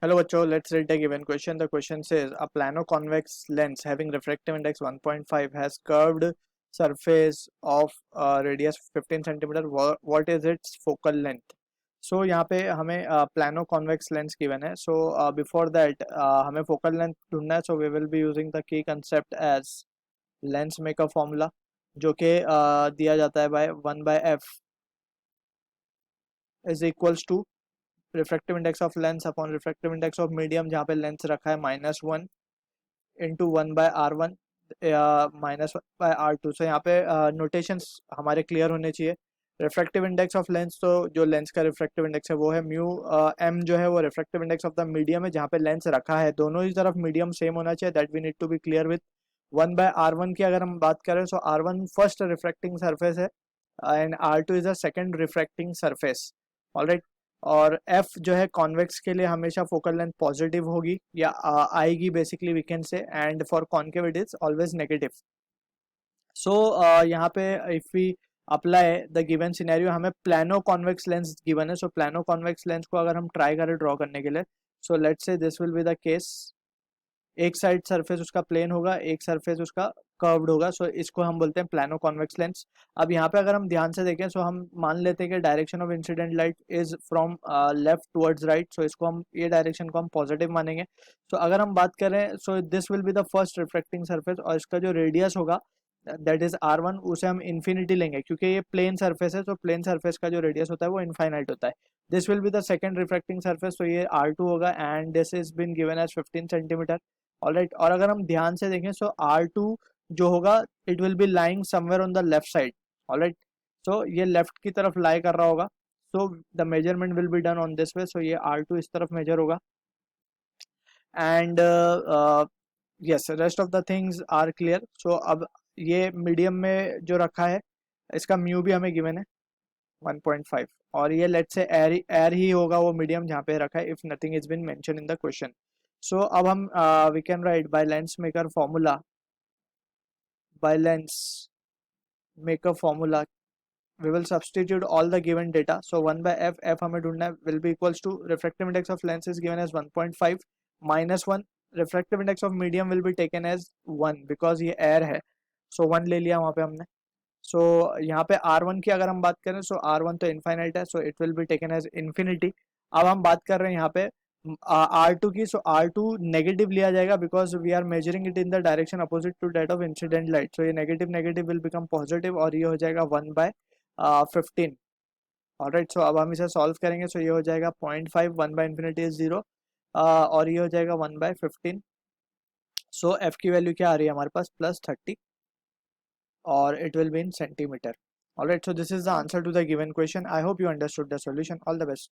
Hello बच्चों, let's read the given question. The question says a plano-convex lens having refractive index 1.5 has curved surface of radius 15 centimeter. What is its focal length? So यहाँ पे हमें plano-convex lens given है. So before that हमें focal length ढूंढना है. So we will be using the key concept as lens maker formula, जो कि दिया जाता है by 1/f is equals to refractive index of lens upon refractive index of medium, जहाँ पे लेंस रखा है -1 इंटू 1/r1 -1/r2। सो यहाँ पे नोटेशंस हमारे क्लियर होने चाहिए। रिफ्रैक्टिव इंडेक्स ऑफ लेंस, तो जो लेंस का रिफ्रैक्टिव इंडेक्स है वो है म्यू, एम जो है वो refractive index of the medium है जहाँ पे लेंस रखा है। दोनों ही तरफ मीडियम सेम होना चाहिए, that we need to be clear with. 1/r1 की अगर हम बात करें तो r1 फर्स्ट रिफ्रैक्टिंग सरफेस है and r2 is a second refracting surface. Alright, और f जो है कॉन्वेक्स के लिए हमेशा फोकल लेंथ पॉजिटिव होगी या आएगी basically we can say, and for concave it is always negative. So यहाँ पे if we apply the given scenario, हमें प्लानो कॉन्वेक्स लेंस गिवन है। सो प्लानो कॉन्वेक्स लेंस को अगर हम ट्राई करें ड्रॉ करने के लिए, so let's say this will be the case. एक साइड सरफेस उसका प्लेन होगा, एक सरफेस उसका कर्व्ड होगा। सो इसको हम बोलते हैं प्लानो कॉन्वेक्स लेंस। अब यहाँ पे अगर हम ध्यान से देखें, सो हम मान लेते हैं कि direction of incident light is from left towards right. So इसको हम, ये डायरेक्शन को हम पॉजिटिव मानेंगे। सो अगर हम बात करें, so this will be the first reflecting surface, और इसका जो रेडियस होगा दैट इज r1, उसे हम इन्फिनिटी लेंगे क्योंकि ये प्लेन सरफेस है। तो प्लेन सरफेस का जो रेडियस होता है वो इनफाइनाइट होता है। This will be the second reflecting surface, तो ये r2 होगा and this is been given as 15 centimetre. Alright, और अगर हम ध्यान से देखें, सो r2 जो होगा it will be lying somewhere on the left side. Alright, so ये लेफ्ट की तरफ लाई कर रहा होगा। So the measurement will be done on this way. So ये r2 इस तरफ मेजर होगा and yes, rest of the things are clear. So अब ये मीडियम में जो रखा है इसका म्यू भी हमें गिवन है 1.5, और ये लेट से एयर ही होगा वो मीडियम जहाँ पे रखा है if nothing is been mention in the question. So अब हम we can write by lens maker formula, by lens maker formula we will substitute all the given data. So 1/f, f हमें ढूंढना है, will be equals to refractive index of lens is given as 1.5 minus 1, refractive index of medium will be taken as 1 because ये air है। So 1 ले लिया वहाँ पे हमने। So यहाँ पे r1 की अगर हम बात करें, so r1 तो इनफाइनाइट है, so it will be taken as infinity। अब हम बात कर रहे हैं यहाँ पे r2 की, so r2 नेगेटिव लिया जाएगा because we are measuring it in the direction opposite to that of incident light. So ये negative negative will become positive और ये हो जाएगा 1/15। ऑलराइट, सो अब हम इसे सॉल्व करेंगे। सो ये हो जाएगा 0.5, 1/infinity इज 0, और ये हो जाएगा 1/15। सो f की वैल्यू क्या आ रही है हमारे पास, +30, और it will be in centimeter. Alright, so this is the answer to the given question. I hope you understood the solution. All the best.